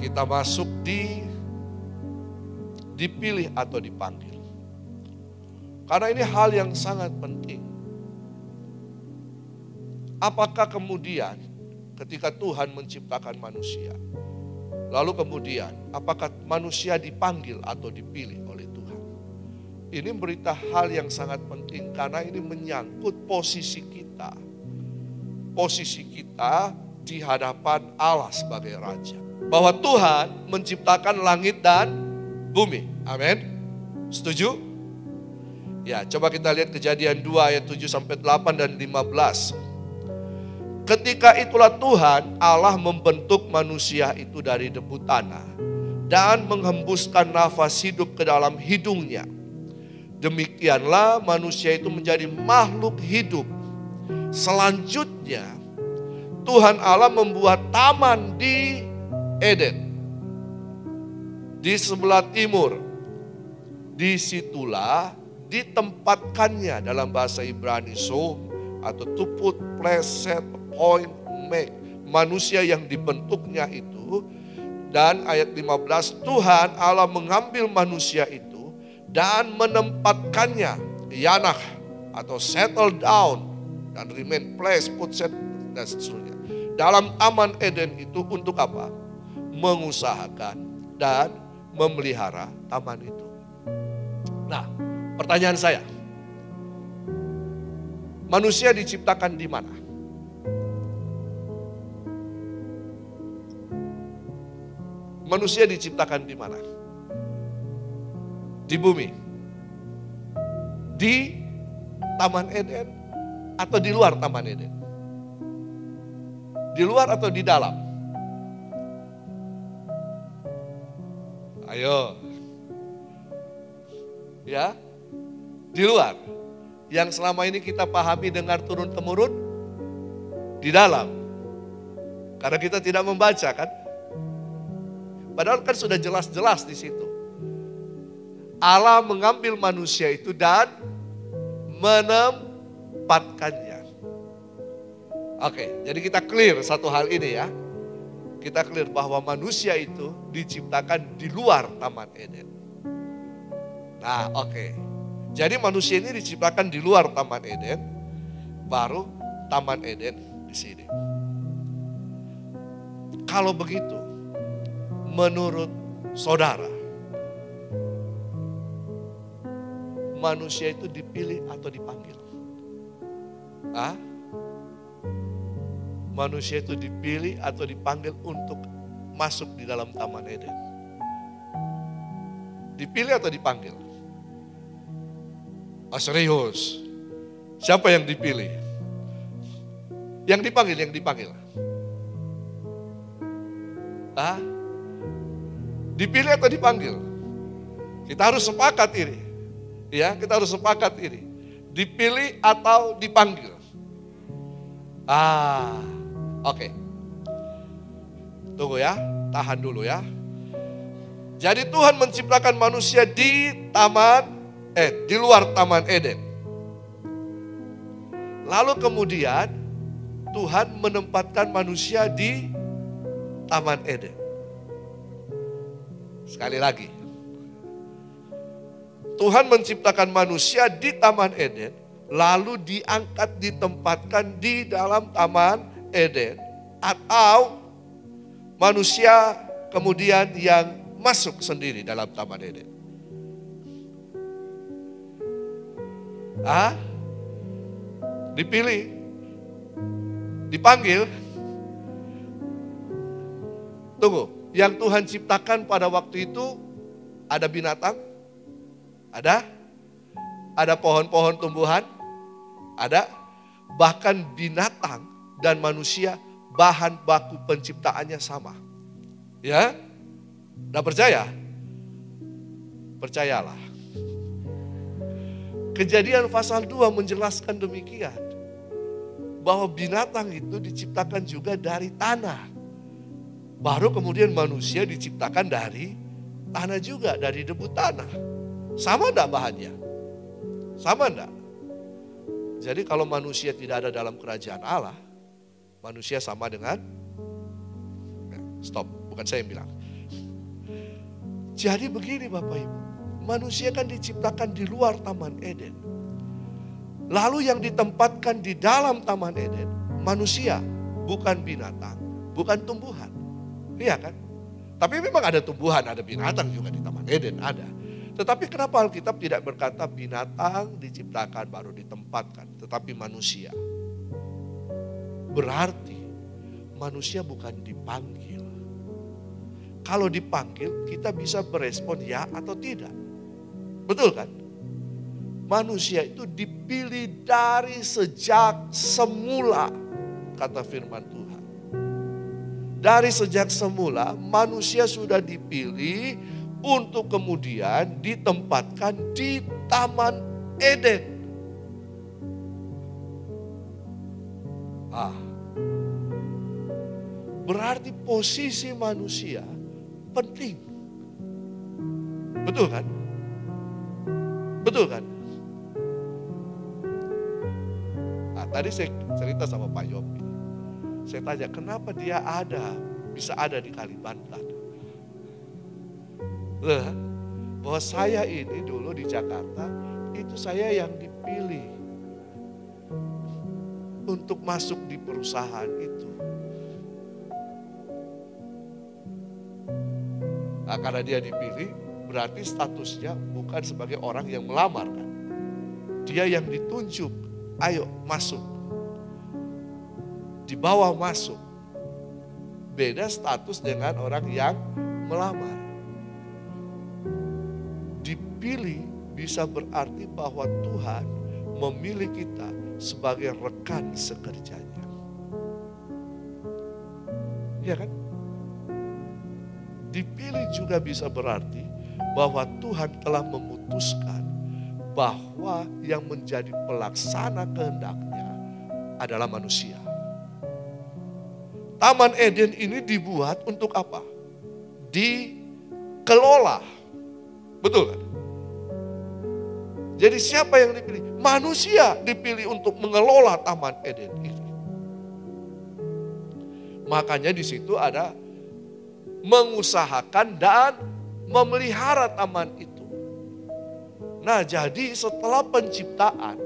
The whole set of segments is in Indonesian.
kita masuk dipilih atau dipanggil. Karena ini hal yang sangat penting. Apakah kemudian ketika Tuhan menciptakan manusia, lalu kemudian apakah manusia dipanggil atau dipilih oleh Tuhan? Ini berita hal yang sangat penting karena ini menyangkut posisi kita. Posisi kita di hadapan Allah sebagai Raja. Bahwa Tuhan menciptakan langit dan bumi. Amin. Setuju? Ya, coba kita lihat Kejadian 2 ayat 7 sampai 8 dan 15. Ketika itulah Tuhan Allah membentuk manusia itu dari debu tanah dan menghembuskan nafas hidup ke dalam hidungnya. Demikianlah manusia itu menjadi makhluk hidup. Selanjutnya Tuhan Allah membuat taman di Eden di sebelah timur. Disitulah ditempatkannya dalam bahasa Ibrani atau to put, place, set, point, make. Manusia yang dibentuknya itu. Dan ayat 15, Tuhan Allah mengambil manusia itu dan menempatkannya yanah atau settle down dan remain place, put, set, dan seterusnya. Dalam taman Eden itu untuk apa? Mengusahakan dan memelihara taman itu. Nah, pertanyaan saya, manusia diciptakan di mana? Manusia diciptakan di mana? Di bumi. Di Taman Eden atau di luar Taman Eden? Di luar atau di dalam? Ayo. Ya. Di luar. Yang selama ini kita pahami dengar turun-temurun di dalam. Karena kita tidak membaca kan? Padahal kan sudah jelas-jelas di situ. Allah mengambil manusia itu dan menempatkannya. Oke, jadi kita clear satu hal ini ya. Kita clear bahwa manusia itu diciptakan di luar Taman Eden. Nah, oke. Jadi manusia ini diciptakan di luar Taman Eden, baru Taman Eden di sini. Kalau begitu, menurut saudara, manusia itu dipilih atau dipanggil? Hah? Manusia itu dipilih atau dipanggil untuk masuk di dalam Taman Eden? Dipilih atau dipanggil? Oh, serius? Siapa yang dipilih? Yang dipanggil, yang dipanggil. Hah? Dipilih atau dipanggil? Kita harus sepakat ini. Ya, kita harus sepakat ini. Dipilih atau dipanggil? Oke. Tunggu ya, tahan dulu ya. Jadi Tuhan menciptakan manusia di luar Taman Eden. Lalu kemudian Tuhan menempatkan manusia di Taman Eden. Sekali lagi. Tuhan menciptakan manusia di Taman Eden, lalu diangkat, ditempatkan di dalam Taman Eden. Atau manusia kemudian yang masuk sendiri dalam Taman Eden. Dipilih, dipanggil. Tunggu, yang Tuhan ciptakan pada waktu itu ada binatang? Ada pohon-pohon tumbuhan? Ada. Bahkan binatang dan manusia bahan baku penciptaannya sama. Ya? Udah percaya? Percayalah. Kejadian pasal 2 menjelaskan demikian. Bahwa binatang itu diciptakan juga dari tanah. Baru kemudian manusia diciptakan dari tanah juga, dari debu tanah. Sama enggak bahannya? Sama enggak? Jadi kalau manusia tidak ada dalam kerajaan Allah, manusia sama dengan, stop, bukan saya yang bilang. Jadi begini Bapak Ibu, manusia kan diciptakan di luar Taman Eden. Lalu yang ditempatkan di dalam Taman Eden, manusia, bukan binatang, bukan tumbuhan. Iya kan? Tapi memang ada tumbuhan, ada binatang juga di Taman Eden, ada. Tetapi kenapa Alkitab tidak berkata binatang diciptakan baru ditempatkan, tetapi manusia? Berarti manusia bukan dipanggil. Kalau dipanggil kita bisa berespon ya atau tidak. Betul kan? Manusia itu dipilih dari sejak semula, kata firman Tuhan. Dari sejak semula manusia sudah dipilih untuk kemudian ditempatkan di Taman Eden. Berarti posisi manusia penting. Betul kan? Betul kan? Tadi saya cerita sama Pak Yopi. Saya tanya, kenapa dia bisa ada di Kalimantan? Bahwa saya ini dulu di Jakarta, itu saya yang dipilih untuk masuk di perusahaan itu. Nah, karena dia dipilih, berarti statusnya bukan sebagai orang yang melamar kan. Dia yang ditunjuk, ayo masuk. Di bawah masuk. Beda status dengan orang yang melamar. Dipilih bisa berarti bahwa Tuhan memilih kita sebagai rekan sekerjanya. Iya kan? Dipilih juga bisa berarti bahwa Tuhan telah memutuskan bahwa yang menjadi pelaksana kehendaknya adalah manusia. Taman Eden ini dibuat untuk apa? Dikelola. Betul kan? Jadi siapa yang dipilih? Manusia dipilih untuk mengelola Taman Eden ini. Makanya di situ ada mengusahakan dan memelihara taman itu. Nah, jadi setelah penciptaan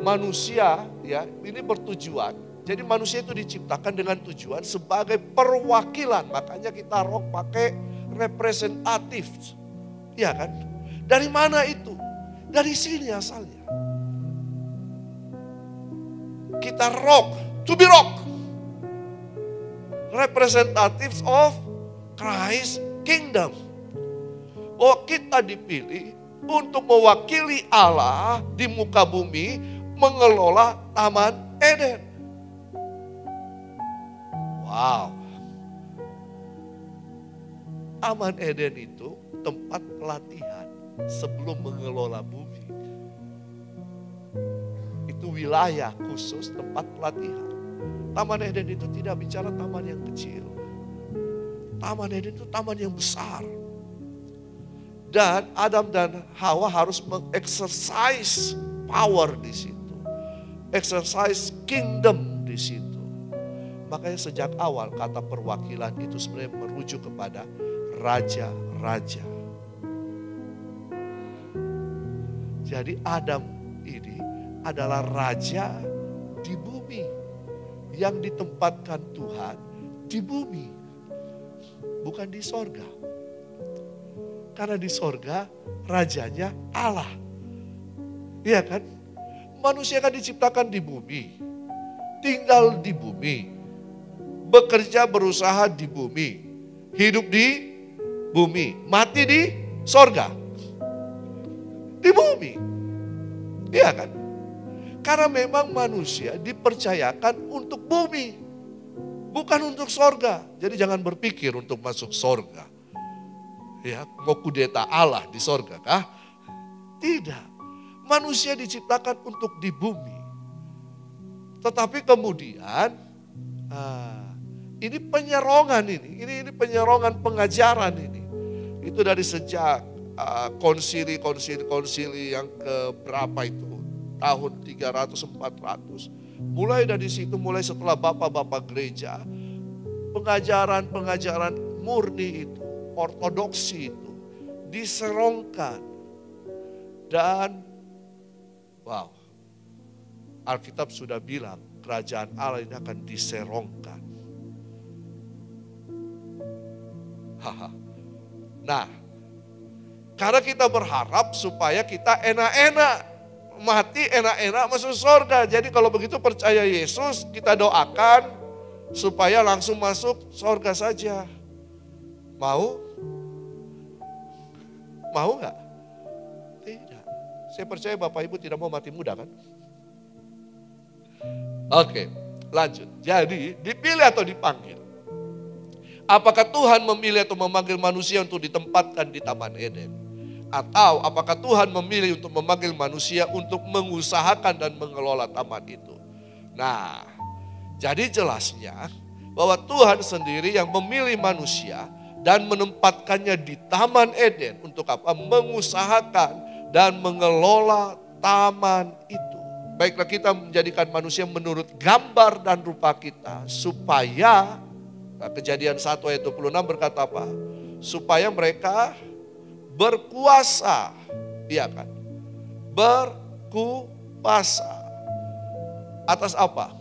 manusia ya, ini bertujuan. Jadi manusia itu diciptakan dengan tujuan sebagai perwakilan. Makanya kita rock pakai representatif. Ya kan? Dari mana itu? Dari sini asalnya. Kita rock, to be rock. Representatives of Christ Kingdom. Oh, kita dipilih untuk mewakili Allah di muka bumi mengelola Taman Eden. Wow. Taman Eden itu tempat pelatihan sebelum mengelola bumi. Itu wilayah khusus tempat pelatihan. Taman Eden itu tidak bicara taman yang kecil. Taman Eden itu taman yang besar. Dan Adam dan Hawa harus mengexercise power di situ. Exercise kingdom di situ. Makanya sejak awal kata perwakilan itu sebenarnya merujuk kepada raja-raja. Jadi Adam ini adalah raja di bumi. Yang ditempatkan Tuhan di bumi. Bukan di sorga. Karena di sorga rajanya Allah. Iya kan? Manusia kan diciptakan di bumi. Tinggal di bumi. Bekerja berusaha di bumi. Hidup di bumi. Mati di sorga. Di bumi. Iya kan? Karena memang manusia dipercayakan untuk bumi. Bukan untuk sorga. Jadi jangan berpikir untuk masuk sorga. Ya, mau kudeta Allah di sorga kah? Tidak. Manusia diciptakan untuk di bumi. Tetapi kemudian ini penyerongan ini penyerongan pengajaran ini. Itu dari sejak konsili yang keberapa itu? Tahun 300-400. Mulai dari situ, mulai setelah bapak-bapak gereja, pengajaran-pengajaran murni itu, ortodoksi itu, diserongkan. Dan wow, Alkitab sudah bilang kerajaan Allah ini akan diserongkan. Nah, karena kita berharap supaya kita enak-enak, mati enak-enak masuk surga. Jadi kalau begitu percaya Yesus, kita doakan supaya langsung masuk surga saja. Mau? Mau nggak? Tidak. Saya percaya Bapak Ibu tidak mau mati muda kan? Oke, lanjut. Jadi dipilih atau dipanggil? Apakah Tuhan memilih atau memanggil manusia untuk ditempatkan di Taman Eden? Atau apakah Tuhan memilih untuk memanggil manusia untuk mengusahakan dan mengelola taman itu? Nah, jadi jelasnya bahwa Tuhan sendiri yang memilih manusia dan menempatkannya di Taman Eden untuk apa? Mengusahakan dan mengelola taman itu. Baiklah kita menjadikan manusia menurut gambar dan rupa kita supaya Kejadian 1 ayat 26 berkata apa? Supaya mereka berkuasa. Iya kan? Berkuasa. Atas apa?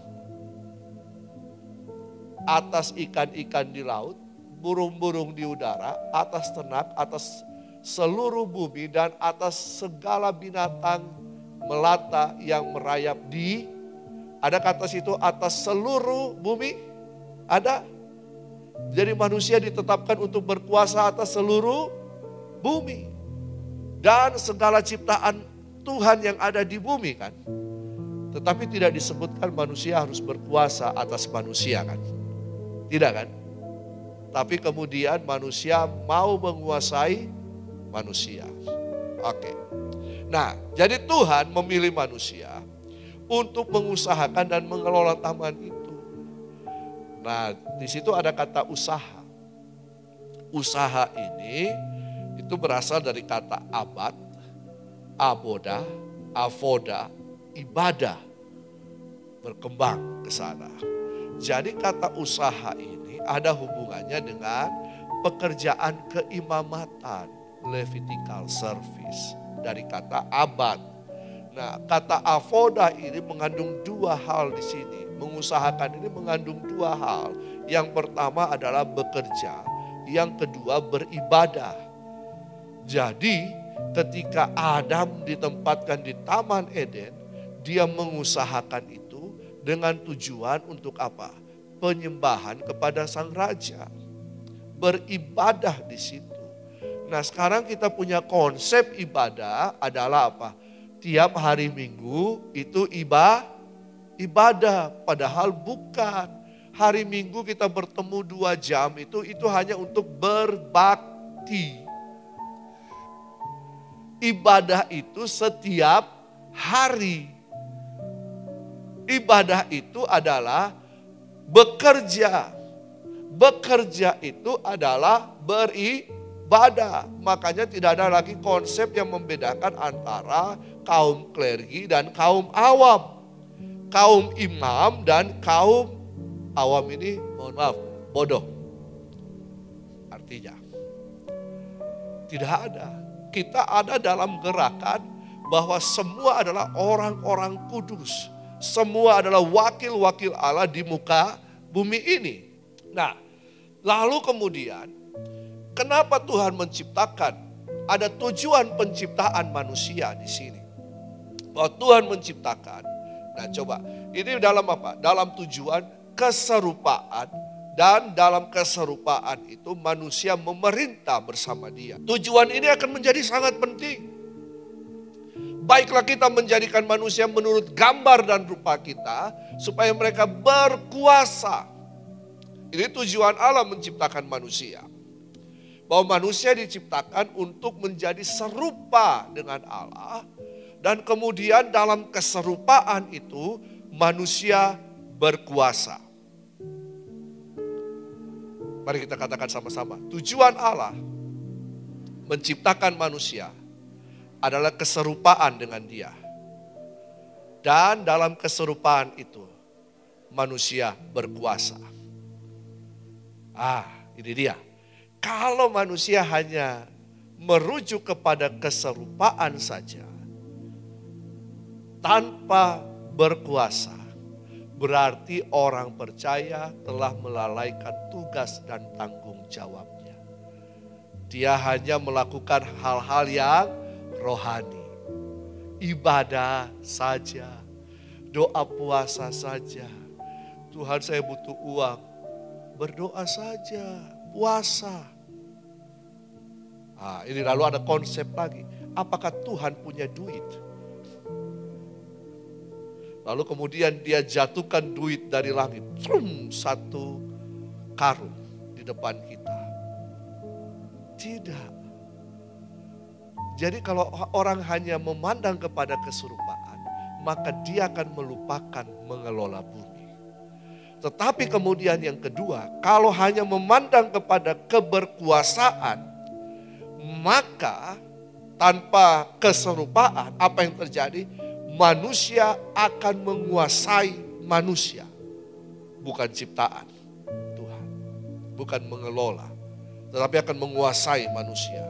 Atas ikan-ikan di laut, burung-burung di udara, atas ternak, atas seluruh bumi, dan atas segala binatang melata yang merayap di, ada kata situ atas seluruh bumi, ada. Jadi manusia ditetapkan untuk berkuasa atas seluruh bumi. Dan segala ciptaan Tuhan yang ada di bumi kan. Tetapi tidak disebutkan manusia harus berkuasa atas manusia kan. Tidak kan? Tapi kemudian manusia mau menguasai manusia. Oke. Nah, jadi Tuhan memilih manusia untuk mengusahakan dan mengelola taman itu. Nah, di situ ada kata usaha. Usaha ini itu berasal dari kata abad, aboda, avoda, ibadah. Berkembang ke sana. Jadi kata usaha ini ada hubungannya dengan pekerjaan keimamatan, Levitical service, dari kata abad. Nah, kata avoda ini mengandung dua hal di sini. Mengusahakan ini mengandung dua hal. Yang pertama adalah bekerja, yang kedua beribadah. Jadi ketika Adam ditempatkan di Taman Eden, dia mengusahakan itu dengan tujuan untuk apa? Penyembahan kepada Sang Raja. Beribadah di situ. Nah, sekarang kita punya konsep ibadah adalah apa? Tiap hari Minggu itu ibadah, padahal bukan. Hari Minggu kita bertemu 2 jam itu hanya untuk berbakti. Ibadah itu setiap hari. Ibadah itu adalah bekerja. Bekerja itu adalah beribadah. Makanya tidak ada lagi konsep yang membedakan antara kaum klergi dan kaum awam. Kaum imam dan kaum awam ini, mohon maaf, bodoh. Artinya, tidak ada. Kita ada dalam gerakan bahwa semua adalah orang-orang kudus. Semua adalah wakil-wakil Allah di muka bumi ini. Nah, lalu kemudian, kenapa Tuhan menciptakan? Ada tujuan penciptaan manusia di sini. Bahwa Tuhan menciptakan. Nah coba, ini dalam apa? Dalam tujuan keserupaan, dan dalam keserupaan itu manusia memerintah bersama Dia. Tujuan ini akan menjadi sangat penting. Baiklah kita menjadikan manusia menurut gambar dan rupa kita, supaya mereka berkuasa. Ini tujuan Allah menciptakan manusia. Bahwa manusia diciptakan untuk menjadi serupa dengan Allah. Dan kemudian dalam keserupaan itu manusia berkuasa. Mari kita katakan sama-sama. Tujuan Allah menciptakan manusia adalah keserupaan dengan Dia. Dan dalam keserupaan itu manusia berkuasa. Ini dia. Kalau manusia hanya merujuk kepada keserupaan saja tanpa berkuasa, berarti orang percaya telah melalaikan tugas dan tanggung jawabnya. Dia hanya melakukan hal-hal yang rohani, ibadah saja, doa puasa saja. Tuhan, saya butuh uang, berdoa saja, puasa. Nah, ini lalu ada konsep lagi, apakah Tuhan punya duit? Lalu kemudian dia jatuhkan duit dari langit. Satu karung di depan kita. Tidak. Jadi kalau orang hanya memandang kepada keserupaan, maka dia akan melupakan mengelola bumi. Tetapi kemudian yang kedua, kalau hanya memandang kepada keberkuasaan, maka tanpa keserupaan, apa yang terjadi? Manusia akan menguasai manusia, bukan ciptaan Tuhan, bukan mengelola, tetapi akan menguasai manusia.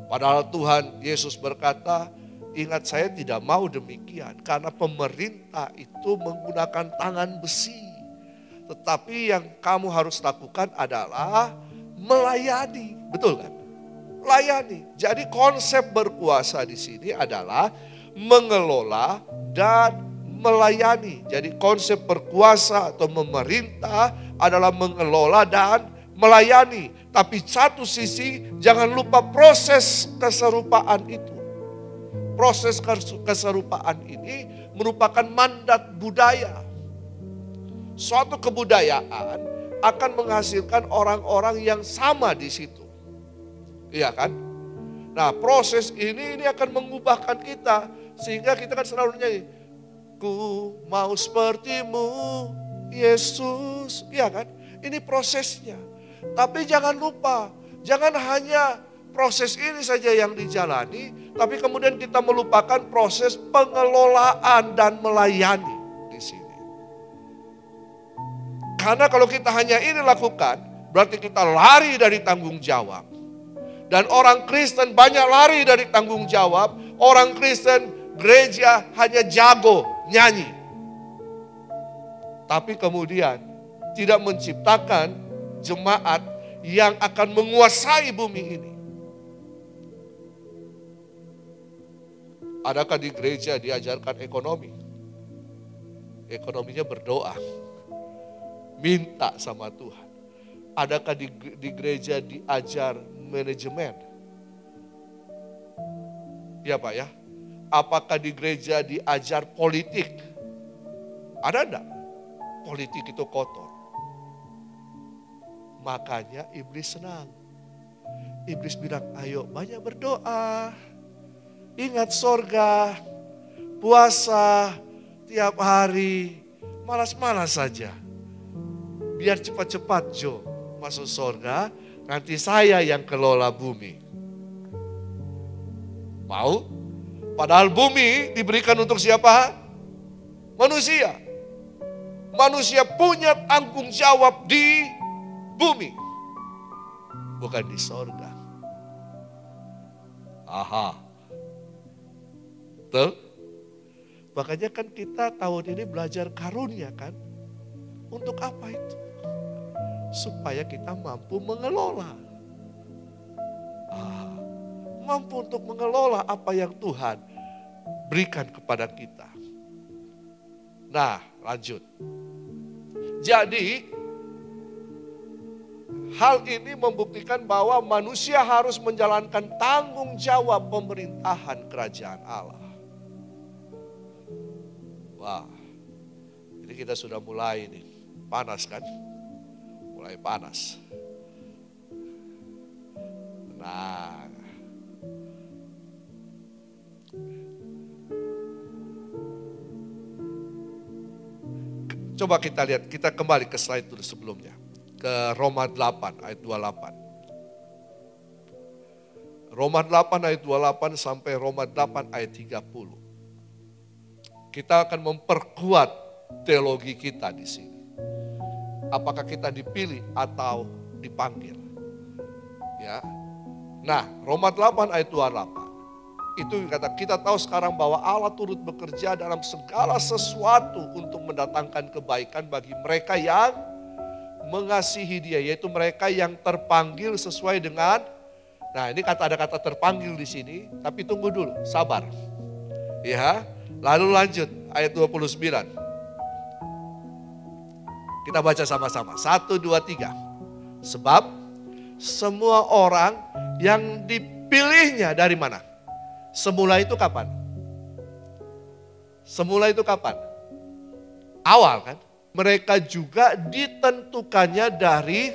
Padahal Tuhan Yesus berkata, ingat saya tidak mau demikian, karena pemerintah itu menggunakan tangan besi. Tetapi yang kamu harus lakukan adalah melayani, betul kan? Layani. Jadi konsep berkuasa di sini adalah mengelola dan melayani. Jadi konsep berkuasa atau memerintah adalah mengelola dan melayani. Tapi satu sisi jangan lupa proses keserupaan itu. Proses keserupaan ini merupakan mandat budaya. Suatu kebudayaan akan menghasilkan orang-orang yang sama di situ. Iya kan? Nah, proses ini akan mengubahkan kita. Sehingga kita kan selalu nyanyi, ku mau sepertimu Yesus. Iya kan? Ini prosesnya. Tapi jangan lupa, jangan hanya proses ini saja yang dijalani, tapi kemudian kita melupakan proses pengelolaan dan melayani di sini. Karena kalau kita hanya ini lakukan, berarti kita lari dari tanggung jawab. Dan orang Kristen banyak lari dari tanggung jawab. Orang Kristen gereja hanya jago nyanyi. Tapi kemudian tidak menciptakan jemaat yang akan menguasai bumi ini. Adakah di gereja diajarkan ekonomi? Ekonominya berdoa. Minta sama Tuhan. Adakah di gereja diajar manajemen? Ya Pak ya. Apakah di gereja diajar politik? Ada enggak? Politik itu kotor. Makanya iblis senang. Iblis bilang, ayo banyak berdoa. Ingat sorga, puasa tiap hari. Malas-malas saja. Biar cepat-cepat Jo masuk sorga. Nanti saya yang kelola bumi. Mau? Padahal bumi diberikan untuk siapa? Manusia. Manusia punya tanggung jawab di bumi. Bukan di sorga. Aha. Betul? Makanya kan kita tahun ini belajar karunia kan. Untuk apa itu? Supaya kita mampu mengelola. Mampu untuk mengelola apa yang Tuhan berikan kepada kita. Nah, lanjut. Jadi, hal ini membuktikan bahwa manusia harus menjalankan tanggung jawab pemerintahan kerajaan Allah. Wah, ini kita sudah mulai nih. Panas kan? Mulai panas. Nah, coba kita lihat, kita kembali ke slide dulu sebelumnya. Ke Roma 8 ayat 28. Roma 8 ayat 28 sampai Roma 8 ayat 30. Kita akan memperkuat teologi kita di sini. Apakah kita dipilih atau dipanggil? Ya. Nah, Roma 8 ayat 28. Itu kata kita tahu sekarang bahwa Allah turut bekerja dalam segala sesuatu untuk mendatangkan kebaikan bagi mereka yang mengasihi Dia, yaitu mereka yang terpanggil sesuai dengan. Nah, ini ada kata terpanggil di sini, tapi tunggu dulu, sabar. Ya, lalu lanjut ayat 29. Kita baca sama-sama. 1, 2, 3. Sebab semua orang yang dipilihnya dari mana? Semula itu kapan? Semula itu kapan? Awal kan? Mereka juga ditentukannya dari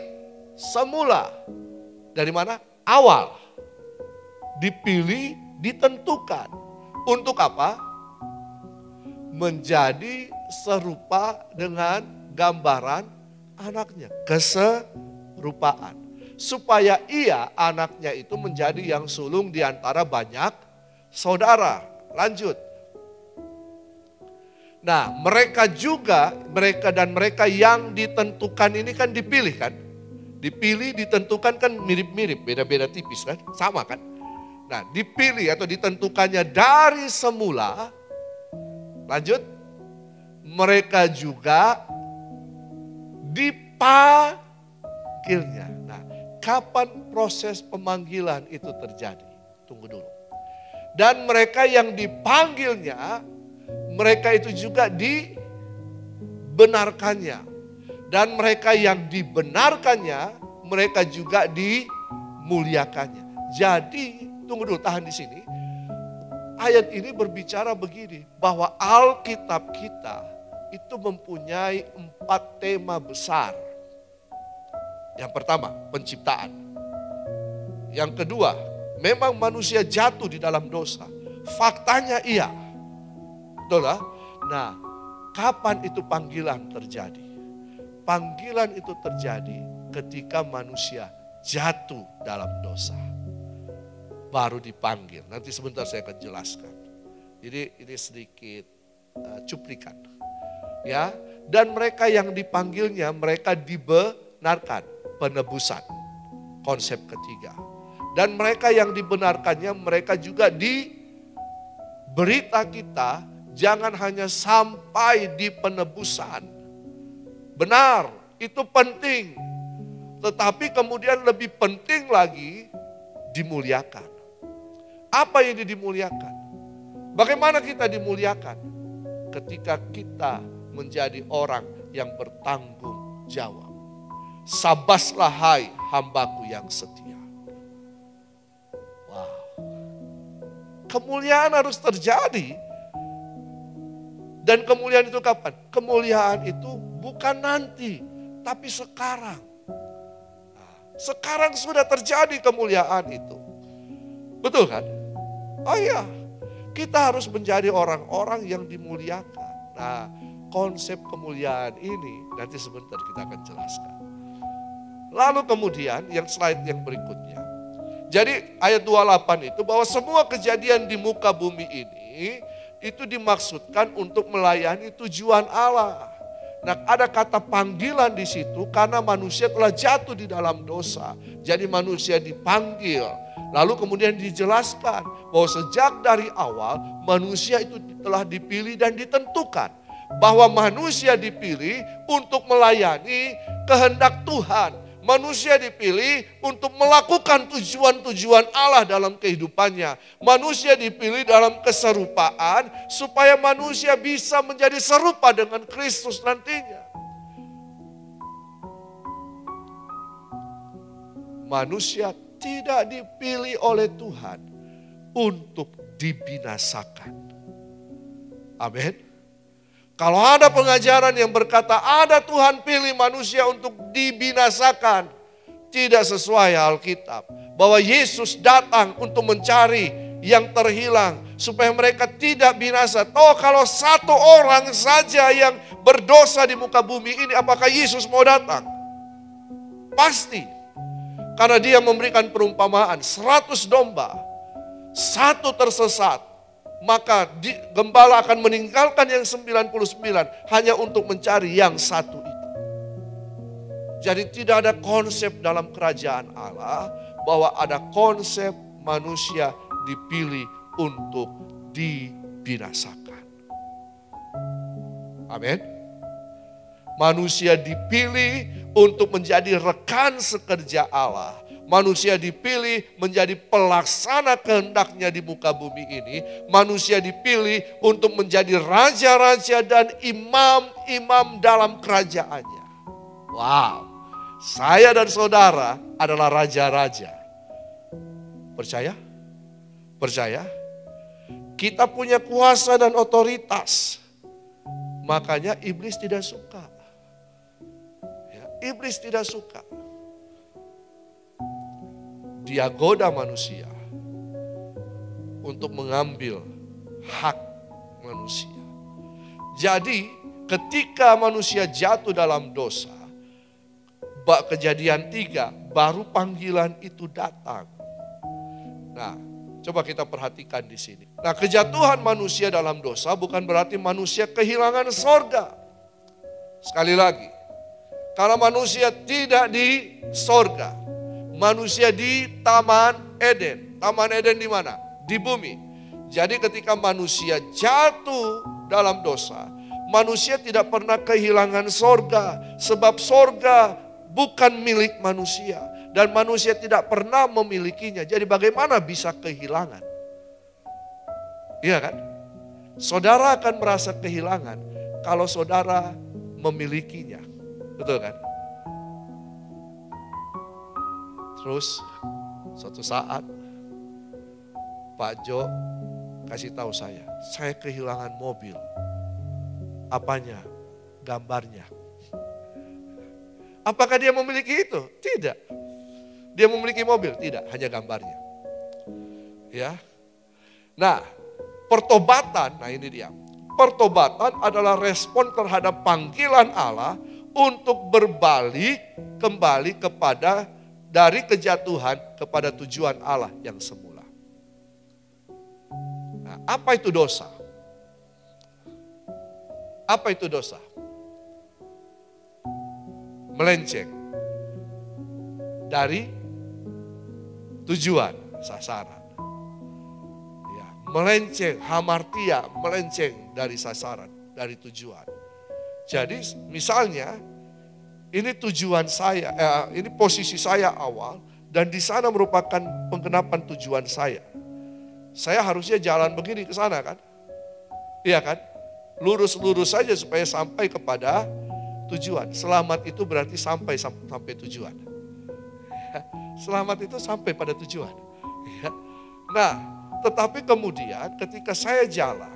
semula. Dari mana? Awal. Dipilih, ditentukan. Untuk apa? Menjadi serupa dengan gambaran anaknya. Keserupaan. Supaya ia, anaknya itu menjadi yang sulung di antara banyak saudara. Lanjut. Nah, mereka yang ditentukan ini kan dipilih kan? Dipilih, ditentukan kan mirip-mirip, beda-beda tipis kan? Sama kan? Nah, dipilih atau ditentukannya dari semula. Lanjut. Mereka juga dipanggilnya. Nah, kapan proses pemanggilan itu terjadi? Tunggu dulu. Dan mereka yang dipanggilnya, mereka itu juga dibenarkannya. Dan mereka yang dibenarkannya, mereka juga dimuliakannya. Jadi, tunggu dulu, tahan di sini. Ayat ini berbicara begini, bahwa Alkitab kita itu mempunyai 4 tema besar. Yang pertama, penciptaan. Yang kedua, memang manusia jatuh di dalam dosa. Faktanya iya. Betul lah? Nah, kapan itu panggilan terjadi? Panggilan itu terjadi ketika manusia jatuh dalam dosa. Baru dipanggil. Nanti sebentar saya akan jelaskan. Jadi ini sedikit cuplikan. Ya, dan mereka yang dipanggilnya, mereka dibenarkan. Penebusan. Konsep ketiga. Dan mereka yang dibenarkannya, mereka juga diberita kita jangan hanya sampai di penebusan. Benar, itu penting. Tetapi kemudian lebih penting lagi dimuliakan. Apa yang dimuliakan? Bagaimana kita dimuliakan? Ketika kita menjadi orang yang bertanggung jawab. Sabaslah hai hambaku yang setia. Kemuliaan harus terjadi. Dan kemuliaan itu kapan? Kemuliaan itu bukan nanti, tapi sekarang. Nah, sekarang sudah terjadi kemuliaan itu. Betul kan? Oh iya, kita harus menjadi orang-orang yang dimuliakan. Nah, konsep kemuliaan ini nanti sebentar kita akan jelaskan. Lalu kemudian yang slide yang berikutnya. Jadi ayat 28 itu bahwa semua kejadian di muka bumi ini itu dimaksudkan untuk melayani tujuan Allah. Nah, ada kata panggilan di situ karena manusia telah jatuh di dalam dosa. Jadi manusia dipanggil. Lalu kemudian dijelaskan bahwa sejak dari awal manusia itu telah dipilih dan ditentukan. Bahwa manusia dipilih untuk melayani kehendak Tuhan. Manusia dipilih untuk melakukan tujuan-tujuan Allah dalam kehidupannya. Manusia dipilih dalam keserupaan supaya manusia bisa menjadi serupa dengan Kristus nantinya. Manusia tidak dipilih oleh Tuhan untuk dibinasakan. Amin. Kalau ada pengajaran yang berkata ada Tuhan pilih manusia untuk dibinasakan, tidak sesuai Alkitab. Bahwa Yesus datang untuk mencari yang terhilang supaya mereka tidak binasa. Oh, kalau satu orang saja yang berdosa di muka bumi ini, apakah Yesus mau datang? Pasti. Karena dia memberikan perumpamaan 100 domba, satu tersesat. Maka gembala akan meninggalkan yang 99 hanya untuk mencari yang satu itu. Jadi tidak ada konsep dalam kerajaan Allah bahwa ada konsep manusia dipilih untuk dibinasakan. Amin. Manusia dipilih untuk menjadi rekan sekerja Allah. Manusia dipilih menjadi pelaksana kehendaknya di muka bumi ini. Manusia dipilih untuk menjadi raja-raja dan imam-imam dalam kerajaannya. Wow, saya dan saudara adalah raja-raja. Percaya? Percaya? Kita punya kuasa dan otoritas. Makanya iblis tidak suka. Ya, iblis tidak suka. Dia goda manusia untuk mengambil hak manusia. Jadi ketika manusia jatuh dalam dosa, Kejadian 3 baru panggilan itu datang. Nah, coba kita perhatikan di sini. Nah, kejatuhan manusia dalam dosa bukan berarti manusia kehilangan sorga. Sekali lagi, karena manusia tidak di sorga, manusia di Taman Eden. Taman Eden di mana? Di bumi. Jadi ketika manusia jatuh dalam dosa, manusia tidak pernah kehilangan sorga. Sebab sorga bukan milik manusia. Dan manusia tidak pernah memilikinya. Jadi bagaimana bisa kehilangan? Iya kan? Saudara akan merasa kehilangan kalau saudara memilikinya. Betul kan? Terus suatu saat Pak Jo kasih tahu saya kehilangan mobil. Apanya? Gambarnya. Apakah dia memiliki itu? Tidak. Dia memiliki mobil? Tidak, hanya gambarnya. Ya. Nah, pertobatan, nah ini dia. Pertobatan adalah respon terhadap panggilan Allah untuk berbalik kembali kepada dari kejatuhan kepada tujuan Allah yang semula. Nah, apa itu dosa? Apa itu dosa? Melenceng dari tujuan, sasaran. Ya, melenceng, hamartia, melenceng dari sasaran, dari tujuan. Jadi misalnya ini tujuan saya, ini posisi saya awal dan di sana merupakan penggenapan tujuan saya. Saya harusnya jalan begini ke sana kan? Iya kan? Lurus-lurus saja supaya sampai kepada tujuan. Selamat itu berarti sampai tujuan. Selamat itu sampai pada tujuan. Nah, tetapi kemudian ketika saya jalan,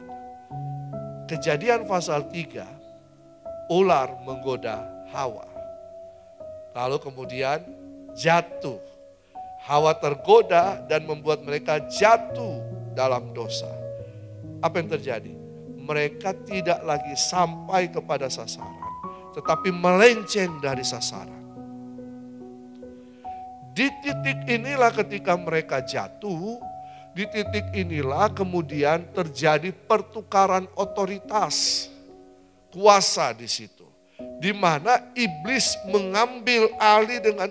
Kejadian pasal 3, ular menggoda Hawa. Lalu kemudian jatuh. Hawa tergoda dan membuat mereka jatuh dalam dosa. Apa yang terjadi? Mereka tidak lagi sampai kepada sasaran, tetapi melenceng dari sasaran. Di titik inilah ketika mereka jatuh, di titik inilah kemudian terjadi pertukaran otoritas, kuasa di situ. Di mana iblis mengambil alih dengan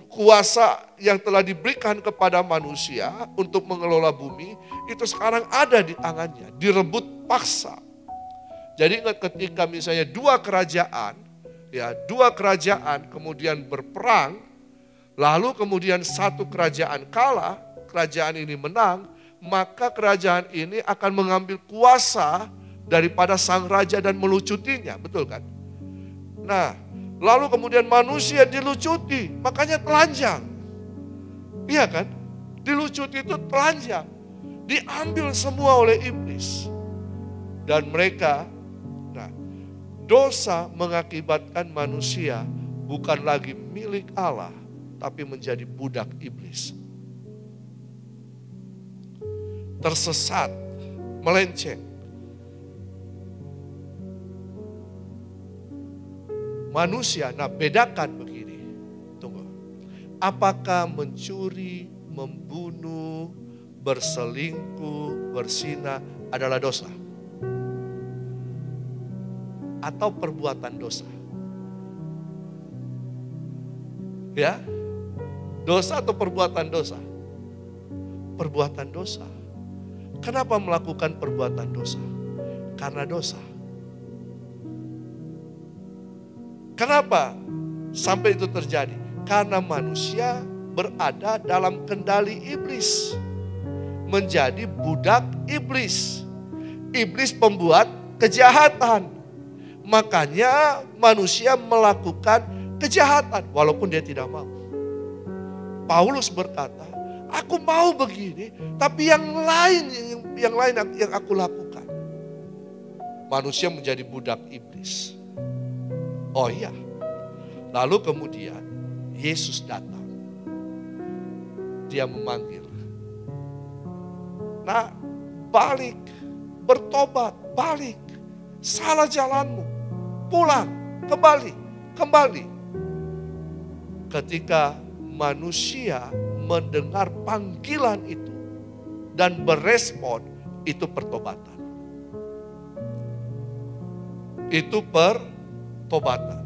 kuasa yang telah diberikan kepada manusia untuk mengelola bumi, itu sekarang ada di tangannya, direbut paksa. Jadi ingat ketika misalnya dua kerajaan kemudian berperang, lalu kemudian satu kerajaan kalah, kerajaan ini menang, maka kerajaan ini akan mengambil kuasa daripada sang raja dan melucutinya, betul kan? Nah, lalu kemudian manusia dilucuti, makanya telanjang. Iya kan? Dilucuti itu telanjang. Diambil semua oleh iblis. Dan mereka, nah, dosa mengakibatkan manusia bukan lagi milik Allah, tapi menjadi budak iblis. Tersesat, melenceng. Manusia, nah bedakan begini. Tunggu. Apakah mencuri, membunuh, berselingkuh, berzina adalah dosa? Atau perbuatan dosa? Ya. Dosa atau perbuatan dosa? Perbuatan dosa. Kenapa melakukan perbuatan dosa? Karena dosa. Kenapa sampai itu terjadi? Karena manusia berada dalam kendali iblis. Menjadi budak iblis. Iblis pembuat kejahatan. Makanya manusia melakukan kejahatan walaupun dia tidak mau. Paulus berkata, aku mau begini, tapi yang lain yang aku lakukan. Manusia menjadi budak iblis. Oh iya. Lalu kemudian Yesus datang. Dia memanggil. Nah, balik, bertobat, balik. Salah jalanmu, pulang, kembali. Ketika manusia mendengar panggilan itu dan berespon, itu pertobatan. Itu pertobatan.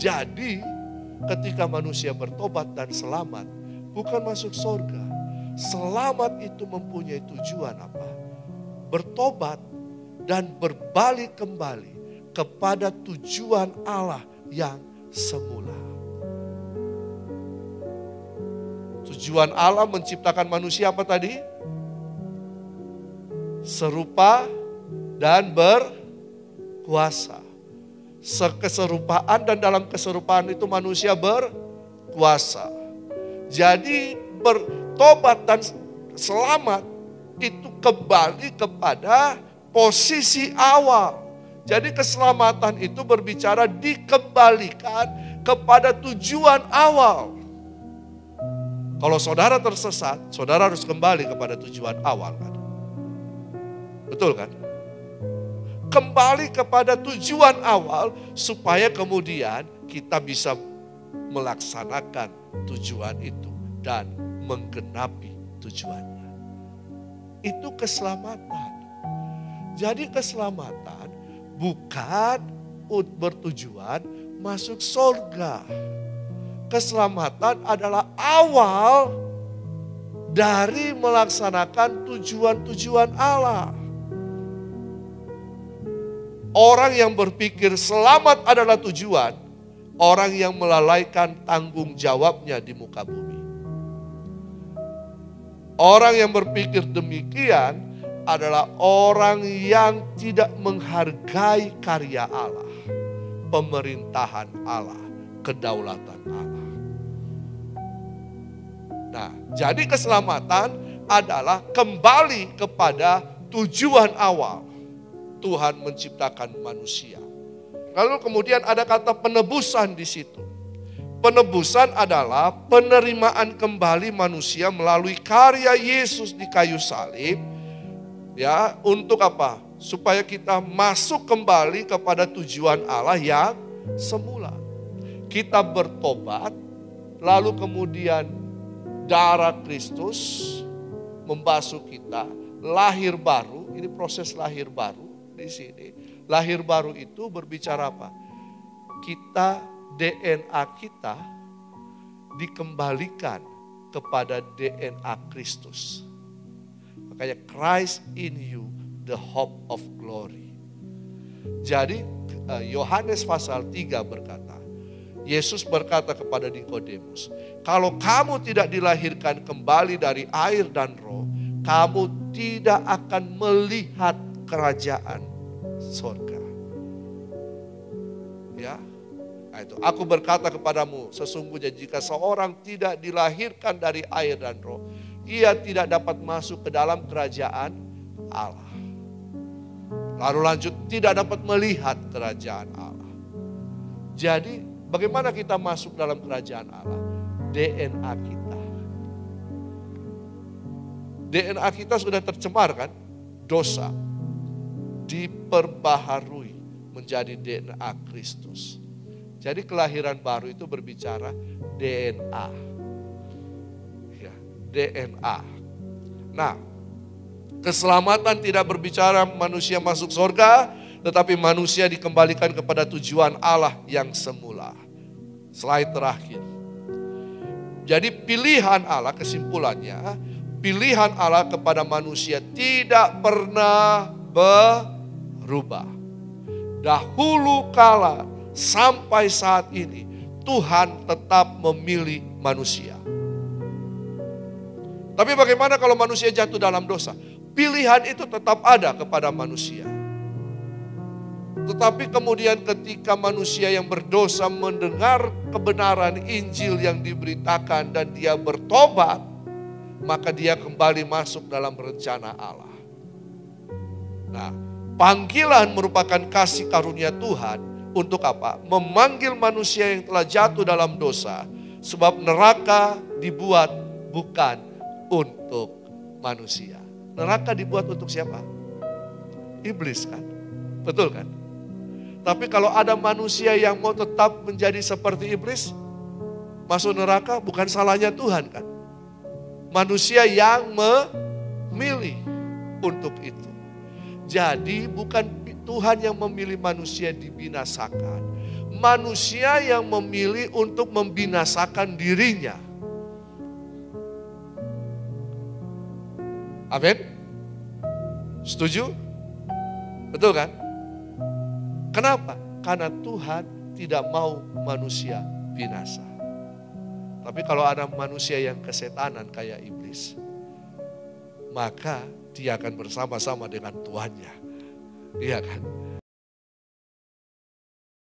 Jadi ketika manusia bertobat dan selamat, bukan masuk surga. Selamat itu mempunyai tujuan apa? Bertobat dan berbalik kembali kepada tujuan Allah yang semula. Tujuan Allah menciptakan manusia apa tadi? Serupa dan berkuasa. Keserupaan dan dalam keserupaan itu manusia berkuasa. Jadi bertobat dan selamat itu kembali kepada posisi awal. Jadi keselamatan itu berbicara dikembalikan kepada tujuan awal. Kalau saudara tersesat, saudara harus kembali kepada tujuan awal kan? Betul kan? Kembali kepada tujuan awal supaya kemudian kita bisa melaksanakan tujuan itu dan menggenapi tujuannya. Itu keselamatan. Jadi keselamatan bukan bertujuan masuk surga. Keselamatan adalah awal dari melaksanakan tujuan-tujuan Allah. Orang yang berpikir selamat adalah tujuan, orang yang melalaikan tanggung jawabnya di muka bumi. Orang yang berpikir demikian adalah orang yang tidak menghargai karya Allah, pemerintahan Allah, kedaulatan Allah. Nah, jadi keselamatan adalah kembali kepada tujuan awal. Tuhan menciptakan manusia. Lalu kemudian ada kata penebusan di situ. Penebusan adalah penerimaan kembali manusia melalui karya Yesus di kayu salib. Ya, untuk apa? Supaya kita masuk kembali kepada tujuan Allah yang semula. Kita bertobat, lalu kemudian darah Kristus membasuh kita, lahir baru. Ini proses lahir baru di sini. Lahir baru itu berbicara apa? Kita, DNA kita dikembalikan kepada DNA Kristus. Makanya Christ in you, the hope of glory. Jadi Yohanes pasal 3 berkata, Yesus berkata kepada Nikodemus, kalau kamu tidak dilahirkan kembali dari air dan roh, kamu tidak akan melihat kerajaan surga. Ya, nah itu. Aku berkata kepadamu, sesungguhnya jika seorang tidak dilahirkan dari air dan roh, ia tidak dapat masuk ke dalam kerajaan Allah. Lalu lanjut, tidak dapat melihat kerajaan Allah. Jadi bagaimana kita masuk dalam kerajaan Allah? DNA kita. DNA kita sudah tercemar kan? Dosa. Diperbaharui menjadi DNA Kristus. Jadi kelahiran baru itu berbicara DNA. Ya, DNA. Nah, keselamatan tidak berbicara manusia masuk surga, tetapi manusia dikembalikan kepada tujuan Allah yang semula. Slide terakhir. Jadi pilihan Allah, kesimpulannya, pilihan Allah kepada manusia tidak pernah berubah. Dahulu kala sampai saat ini, Tuhan tetap memilih manusia. Tapi bagaimana kalau manusia jatuh dalam dosa? Pilihan itu tetap ada kepada manusia. Tetapi kemudian ketika manusia yang berdosa mendengar kebenaran Injil yang diberitakan dan dia bertobat, maka dia kembali masuk dalam rencana Allah. Nah, panggilan merupakan kasih karunia Tuhan untuk apa? Memanggil manusia yang telah jatuh dalam dosa, sebab neraka dibuat bukan untuk manusia. Neraka dibuat untuk siapa? Iblis kan? Betul kan? Tapi kalau ada manusia yang mau tetap menjadi seperti iblis, masuk neraka, bukan salahnya Tuhan kan? Manusia yang memilih untuk itu. Jadi bukan Tuhan yang memilih manusia dibinasakan. Manusia yang memilih untuk membinasakan dirinya. Amin? Setuju? Betul kan? Kenapa? Karena Tuhan tidak mau manusia binasa. Tapi kalau ada manusia yang kesetanan kayak iblis, maka dia akan bersama-sama dengan Tuhannya. Iya kan?